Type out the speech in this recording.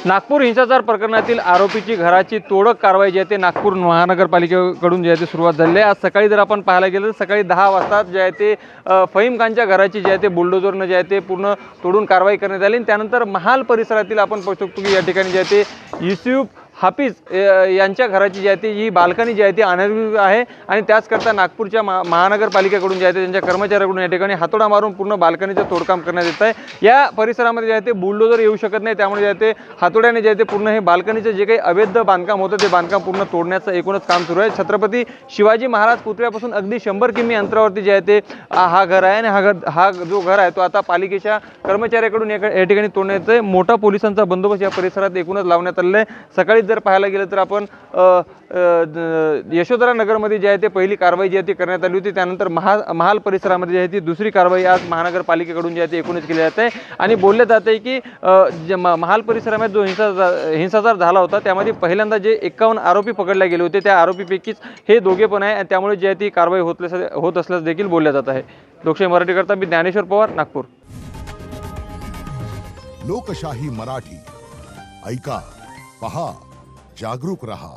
नागपूर हिंसाचार प्रकरणातील आरोपीची घराची तोडक कारवाई जी आहे ते नागपूर महानगरपालिकेकडून जी आहे ती सुरुवात झाली आहे। आज सकाळी जर आपण पाहायला गेलं तर सकाळी 10 वाजता जे आहे ते फहीम खानच्या घराची जी आहे ते बुलडोझरनं जे आहे ते पूर्ण तोडून कारवाई करण्यात आली। त्यानंतर महाल परिसरातील आपण पाहू शकतो की या ठिकाणी जे आहे ते युसूफ हाफिज यांच्या घराची जी आहे ती ही बाल्कनी जी आहे ती अनधिकृत आहे आणि त्याचकरता नागपूरच्या महानगरपालिकेकडून जे आहे ते त्यांच्या कर्मचाऱ्यांकडून या ठिकाणी हातोडा मारून पूर्ण बाल्कनीचं तोडकाम करण्यात येत आहे। या परिसरामध्ये जे आहे ते बुलडोझर येऊ शकत नाही, त्यामुळे जे आहे ते हातोड्याने जे आहे ते पूर्ण हे बाल्कनीचं जे काही अवैध बांधकाम होतं ते बांधकाम पूर्ण तोडण्याचं एकूणच काम सुरू आहे। छत्रपती शिवाजी महाराज पुतळ्यापासून अगदी 100 किमी अंतरावरती जे आहे ते हा घर आहे आणि हा जो घर आहे तो आता पालिकेच्या कर्मचाऱ्याकडून या ठिकाणी तोडण्यात येतोय। मोठा पोलिसांचा बंदोबस्त या परिसरात एकूणच लावण्यात आलेला आहे। सकाळी जर पाहायला गेलं तर आपण यशोधरा नगरमध्ये जे आहे ते पहिली कारवाई जी आहे ती करण्यात आली होती। त्यानंतर महाल परिसरामध्ये जी आहे ती दुसरी कारवाई आज महानगरपालिकेकडून जी आहे ती एकूणच केली जाते आणि बोलले जाते की महाल परिसरामध्ये जो हिंसाचार झाला होता त्यामध्ये पहिल्यांदा जे 51 आरोपी पकडले गेले होते त्या आरोपीपैकीच हे दोघे पण आहे आणि त्यामुळे जी आहे ती कारवाई होत असल्याचं देखील बोलले जात आहे। लोकशाही मराठीकरता मी ज्ञानेश्वर पवार, नागपूर। लोकशाही मराठी ऐका, पहा, जागरूक रहा।